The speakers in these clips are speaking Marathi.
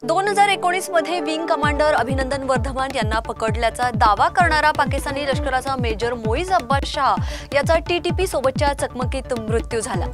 2019 मध्ये विंग कमांडर अभिनंदन वर्धमान यांना पकडल्याचा दावा करणारा पाकिस्तानी लष्कराचा मेजर मोईज अब्बास शाह याचा टीटीपी सोबतच्या चकमकीत मृत्यू झाला।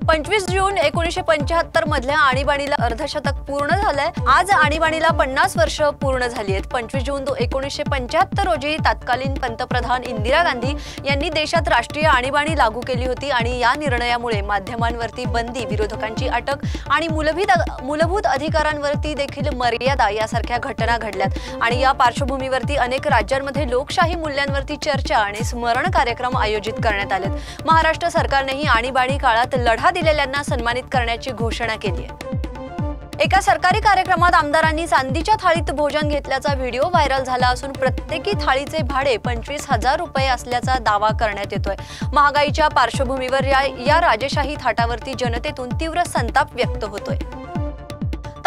25 जून 1975 मधल्या आणीबाणीला अर्धशतक पूर्ण झालंय। आज आणीबाणीला 50 वर्ष पूर्ण झाली आहेत। 25 जून 1975 रोजी तत्कालीन पंतप्रधान इंदिरा गांधी यांनी देशात राष्ट्रीय आणीबाणी लागू केली होती आणि या निर्णयामुळे माध्यमांवरती बंदी, विरोधकांची अटक आणि मूलभूत अधिकारांवरती देखील मर्यादा यासारख्या घटना घडल्यात आणि या पार्श्वभूमीवरती अनेक राज्यांमध्ये लोकशाही मूल्यांवरती चर्चा आणि स्मरण कार्यक्रम आयोजित करण्यात आलेत। महाराष्ट्र सरकारनेही आणीबाणी काळात लढा दिलेल्यांना सन्मानित करण्याची घोषणा केली आहे। एका सरकारी कार्यक्रमात आमदारांनी चांदीच्या थाळीत भोजन घेतल्याचा व्हिडिओ व्हायरल झाला असून प्रत्येकी थाळीचे भाडे 25,000 रुपये असल्याचा दावा करण्यात येतोय। महागाईच्या पार्श्वभूमीवर या राजेशाही थाटावरती जनतेतून तीव्र संताप व्यक्त होतोय।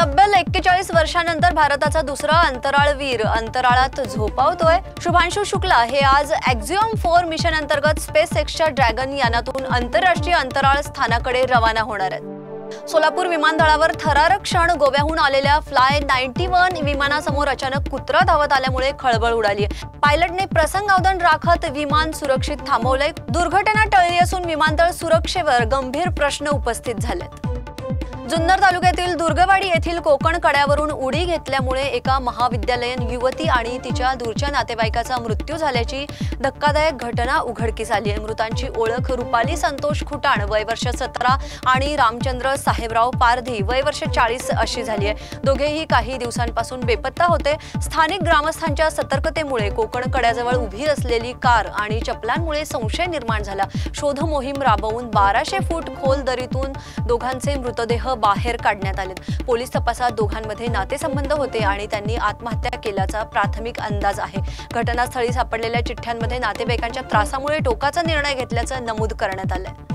तब्बल 41 वर्षांनंतर भारताचा दुसरा अंतराळवीर अंतराळात झोपावतोय। शुभांशु शुक्ला हे आज एक्झिओम 4 मिशन अंतर्गत स्पेसएक्सच्या ड्रॅगन यानातून आंतरराष्ट्रीय अंतराळ स्थानाकडे रवाना होणार आहेत। सोलापूर विमानतळावर थरारक क्षण गोव्याहून आलेल्या फ्लाय 91 विमानासमोर अचानक कुत्रा धावत आल्यामुळे खळबळ उडाली। पायलटने प्रसंगावधान राखत विमान सुरक्षित थांबवलंय। दुर्घटना टळली असून विमानतळ सुरक्षेवर गंभीर प्रश्न उपस्थित झालेत। जुन्नर तालुक्यातील दुर्गवाडी येथील कोकण कड्यावरून उडी घेतल्यामुळे एका महाविद्यालयीन युवती आणि तिच्या दूरच्या नातेवाईकाचा मृत्यू झाल्याची धक्कादायक घटना उघडकीस आली आहे। मृतांची ओळख रुपाली संतोष खुटाण वय वर्ष 17 आणि रामचंद्र साहेबराव पारधी वय वर्ष 40 अशी झाली आहे। दोघेही काही दिवसांपासून बेपत्ता होते। स्थानिक ग्रामस्थांच्या सतर्कतेमुळे कोकण कड्याजवळ उभी असलेली कार आणि चपलांमुळे संशय निर्माण झाला। शोध मोहीम राबवून 1200 फूट खोल दरीतून दोघांचे मृतदेह बाहेर काढण्यात आले। पोलीस तपासात दोघांमध्ये नातेसंबंध होते आणि त्यांनी आत्महत्या केल्याचा प्राथमिक अंदाज आहे। घटनास्थळी सापडलेल्या चिठ्ठ्यांमध्ये नातेवाईकांच्या त्रासामुळे टोकाचा निर्णय घेतल्याचं नमूद करण्यात आलंय।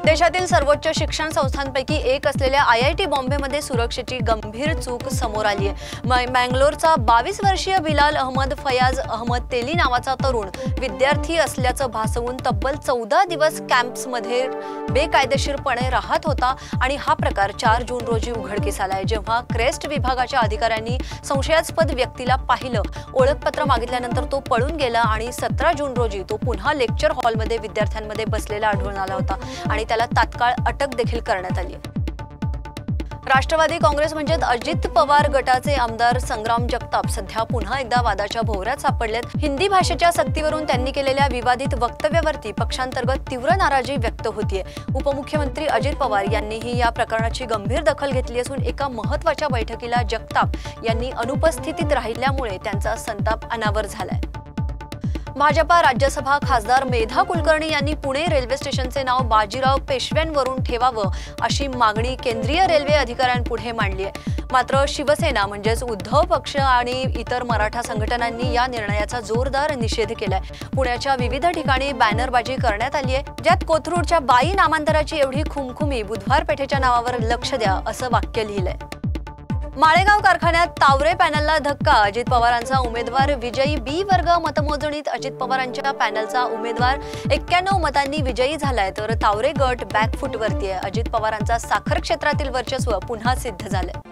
देशातील सर्वोच्च शिक्षण संस्थांपैकी एक असलेल्या IIT बॉम्बेमध्ये सुरक्षेची गंभीर चूक समोर आली आहे। बंगलोरचा 22 वर्षीय बिलाल अहमद फयाज अहमद तेली नावाचा तरुण विद्यार्थी असल्याचं भासवून तब्बल 14 दिवस कॅम्प्समध्ये बेकायदेशीरपणे राहत होता आणि हा प्रकार 4 जून रोजी उघडकीस आलाय। जेव्हा क्रेस्ट विभागाच्या अधिकाऱ्यांनी संशयास्पद व्यक्तीला पाहिलं, ओळखपत्र मागितल्यानंतर तो पळून गेला आणि 17 जून रोजी तो पुन्हा लेक्चर हॉलमध्ये विद्यार्थ्यांमध्ये बसलेला आढळून आला होता आणि त्याला तात्काळ अटक देखील करण्यात आली। राष्ट्रवादी काँग्रेस म्हणजेच अजित पवार गटाचे आमदार संग्राम जगताप सध्या पुन्हा एकदा वादाच्या भोवऱ्यात सापडलेत। हिंदी भाषेच्या सक्तीवरून त्यांनी केलेल्या विवादित वक्तव्यावरती पक्षांतर्गत तीव्र नाराजी व्यक्त होतीये। उपमुख्यमंत्री अजित पवार यांनीही या प्रकरणाची गंभीर दखल घेतली असून एका महत्त्वाच्या बैठकीला जगताप यांनी अनुपस्थितीत राहिल्यामुळे त्यांचा संताप अनावर झालाय। भाजपा राज्यसभा खासदार मेधा कुलकर्णी यांनी पुणे रेल्वे स्टेशनचे नाव बाजीराव पेशव्यांवरून ठेवावं अशी मागणी केंद्रीय रेल्वे अधिकाऱ्यांपुढे मांडली आहे। मात्र शिवसेना म्हणजेच उद्धव पक्ष आणि इतर मराठा संघटनांनी या निर्णयाचा जोरदार निषेध केलाय। पुण्याच्या विविध ठिकाणी बॅनरबाजी करण्यात आली आहे, ज्यात कोथरूडच्या बाई नामांतराची एवढी खुमखुमी, बुधवार पेठेच्या नावावर लक्ष द्या असं वाक्य लिहिलंय। माळेगाव कारखान्यात तावरे पॅनलला धक्का। अजित पवारांचा उमेदवार विजयी बी वर्ग मतमोजणीत अजित पवारांच्या पॅनलचा उमेदवार 91 मतांनी विजयी झालाय, तर तावरे गट बॅकफूटवरती आहे। अजित पवारांचा साखर क्षेत्रातील वर्चस्व पुन्हा सिद्ध झालंय।